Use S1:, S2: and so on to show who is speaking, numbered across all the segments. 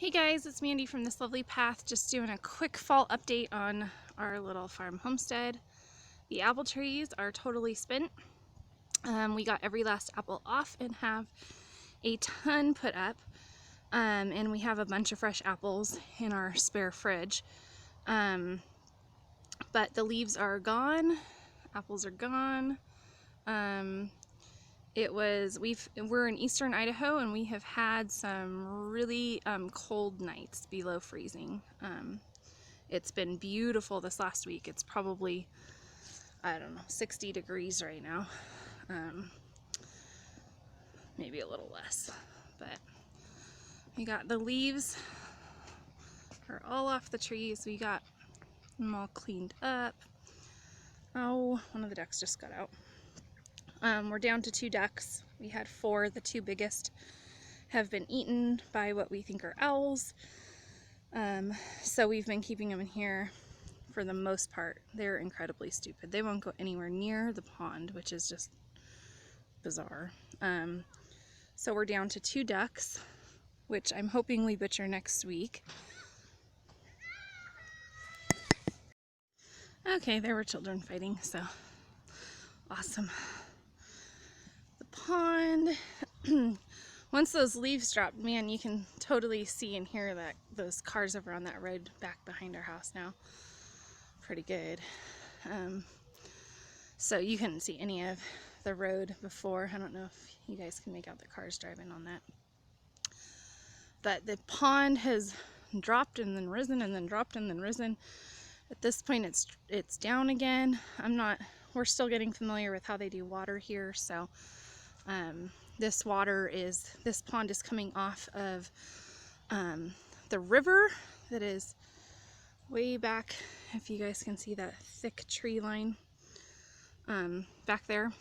S1: Hey guys, it's Mandy from This Lovely Path, just doing a quick fall update on our little farm homestead. The apple trees are totally spent. We got every last apple off and have a ton put up. And we have a bunch of fresh apples in our spare fridge. But the leaves are gone, apples are gone. We're in eastern Idaho and we have had some really cold nights below freezing. It's been beautiful this last week. It's probably, I don't know, 60 degrees right now. Maybe a little less, but we got the leaves are all off the trees. We got them all cleaned up. Oh, one of the ducks just got out. We're down to 2 ducks. We had 4. The 2 biggest have been eaten by what we think are owls. So we've been keeping them in here for the most part. They're incredibly stupid. They won't go anywhere near the pond, which is just bizarre. So we're down to 2 ducks, which I'm hoping we butcher next week. Okay, there were children fighting, so awesome. The pond. Once those leaves drop, man, you can totally see and hear that those cars over on that road back behind our house now. Pretty good. So you couldn't see any of the road before. I don't know if you guys can make out the cars driving on that. But the pond has dropped and then risen and then dropped and then risen. At this point it's down again. We're still getting familiar with how they do water here, so this pond is coming off of the river that is way back. If you guys can see that thick tree line back there,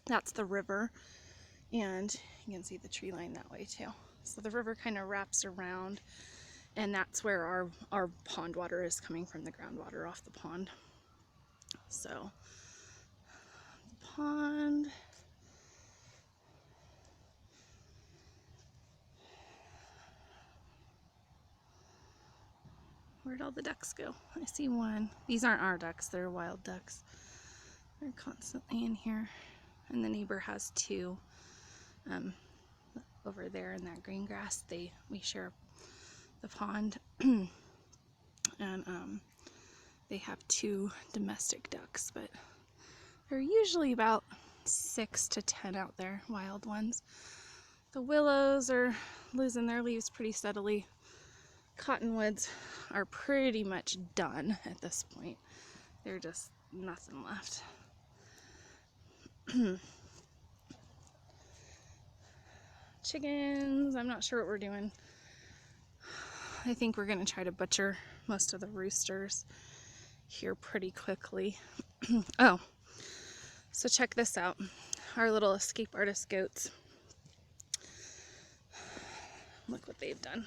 S1: that's the river, and you can see the tree line that way too. So the river kind of wraps around, and that's where our pond water is coming from, the groundwater off the pond. So the pond. Where'd all the ducks go? I see one. These aren't our ducks, they're wild ducks. They're constantly in here. And the neighbor has 2 over there in that green grass. We share the pond. And they have 2 domestic ducks, but there are usually about 6 to 10 out there, wild ones. The willows are losing their leaves pretty steadily. Cottonwoods are pretty much done at this point. There's just nothing left. Chickens, I'm not sure what we're doing. I think we're gonna try to butcher most of the roosters here pretty quickly. Oh, so check this out. Our little escape artist goats. Look what they've done.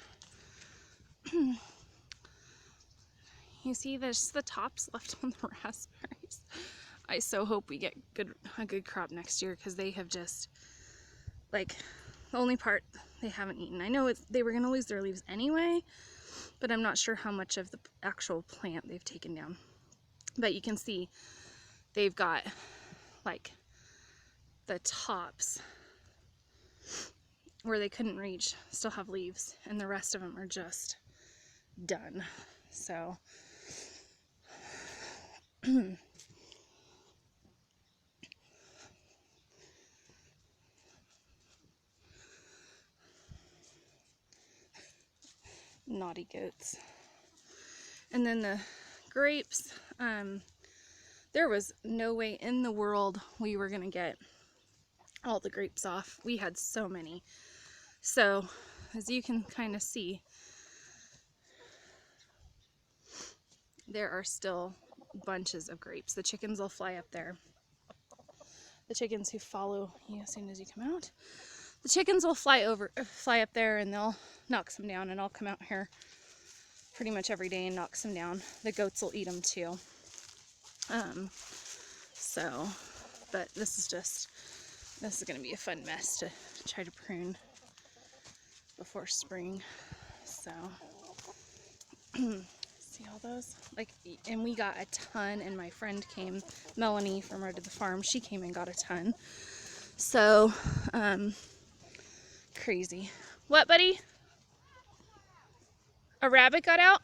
S1: You see there's the tops left on the raspberries. I so hope we get a good crop next year, because they have just, like, the only part they haven't eaten. I know they were going to lose their leaves anyway, but I'm not sure how much of the actual plant they've taken down. But you can see they've got, like, the tops where they couldn't reach still have leaves, and the rest of them are just done. So naughty goats. And then the grapes, there was no way in the world we were gonna get all the grapes off. We had so many. So as you can kind of see, there are still bunches of grapes. The chickens will fly up there. The chickens who follow you as soon as you come out. The chickens will fly up there, and they'll knock some down, and I'll come out here pretty much every day and knock some down. The goats will eat them too. But this is gonna be a fun mess to try to prune before spring. So, see all those? Like, and we got a ton, and my friend came, Melanie from Road to the Farm, she came and got a ton. So, crazy. What, buddy? A rabbit got out?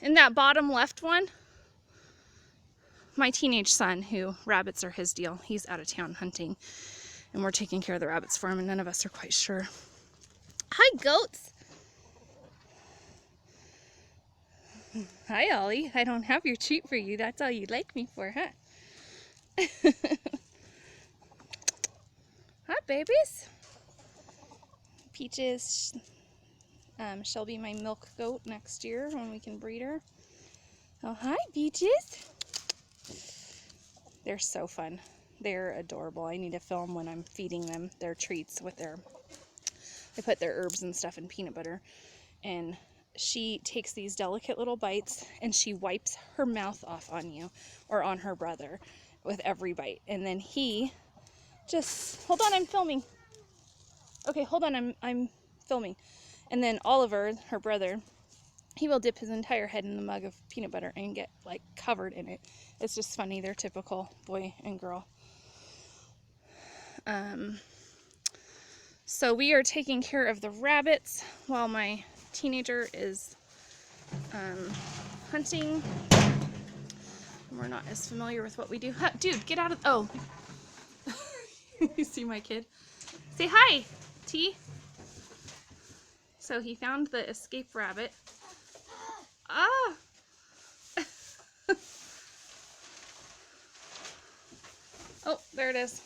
S1: In that bottom left one? My teenage son, who rabbits are his deal, he's out of town hunting, and we're taking care of the rabbits for him, and none of us are quite sure. Hi, goats. Hi, Ollie. I don't have your treat for you. That's all you like me for, huh? Hi, babies. Peaches, she'll be my milk goat next year when we can breed her. Oh, hi, Peaches. They're so fun. They're adorable. I need to film when I'm feeding them their treats with I put their herbs and stuff in peanut butter, and she takes these delicate little bites and she wipes her mouth off on you or on her brother with every bite. And then he just, hold on, I'm filming. Okay, hold on, I'm filming. And then Oliver, her brother, he will dip his entire head in the mug of peanut butter and get like covered in it. It's just funny. They're typical boy and girl. So we are taking care of the rabbits while my teenager is hunting. We're not as familiar with what we do. Dude, get out of, oh. You see my kid? Say hi, T. So he found the escape rabbit. Ah! Oh, there it is.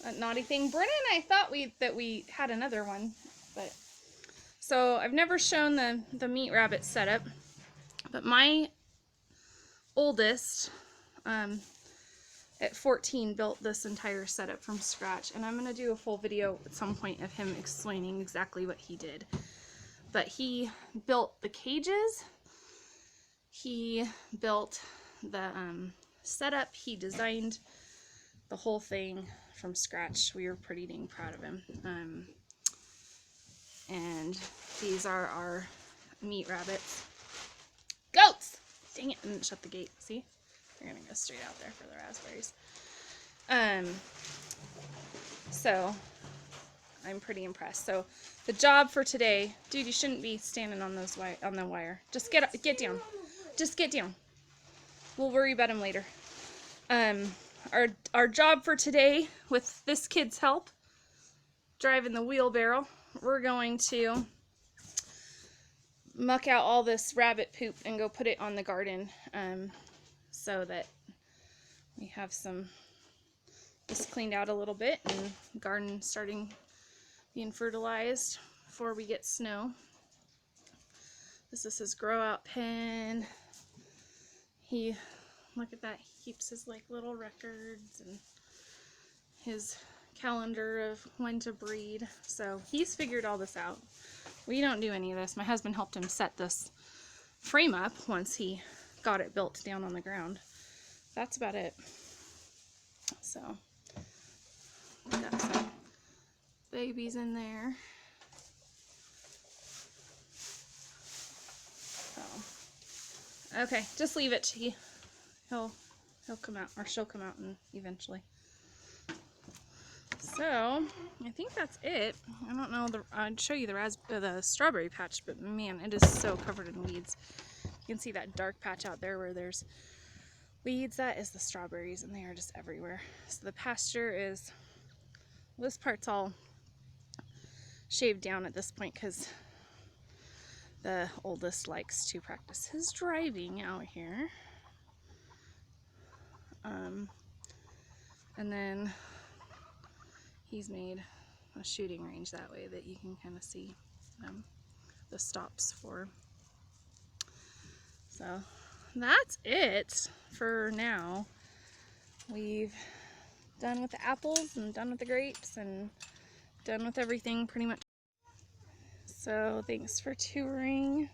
S1: That naughty thing. Brennan, I thought that we had another one, but so I've never shown the meat rabbit setup, but my oldest at 14 built this entire setup from scratch, and I'm gonna do a full video at some point of him explaining exactly what he did. But he built the cages, he built the setup, he designed the whole thing from scratch. We were pretty dang proud of him. And these are our meat rabbits. Goats! Dang it, I didn't shut the gate. See? They're gonna go straight out there for the raspberries. So I'm pretty impressed. So the job for today, dude, you shouldn't be standing on those on the wire. Just get down. Just get down. We'll worry about him later. Our job for today, with this kid's help, driving the wheelbarrow, we're going to muck out all this rabbit poop and go put it on the garden, so that we have this cleaned out a little bit and garden starting being fertilized before we get snow. This is his grow out pen. Look at that, he keeps his like little records and his calendar of when to breed. So he's figured all this out. We don't do any of this. My husband helped him set this frame up once he got it built down on the ground. That's about it. So got some babies in there. So, okay, just leave it. He'll come out, or she'll come out and eventually. So I think that's it. I don't know. I'd show you the strawberry patch, but man, it is so covered in weeds. You can see that dark patch out there where there's weeds. That is the strawberries, and they are just everywhere. So the pasture is, well, this part's all shaved down at this point because the oldest likes to practice his driving out here. And then he's made a shooting range that way that you can kind of see the stops for. So that's it for now. We've done with the apples and done with the grapes and done with everything pretty much. So thanks for touring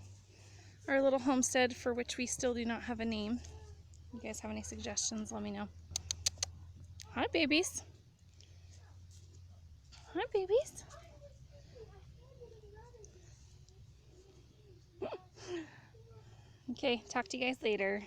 S1: our little homestead, for which we still do not have a name. If you guys have any suggestions, let me know. Hi, babies. Hi, babies. Okay, talk to you guys later.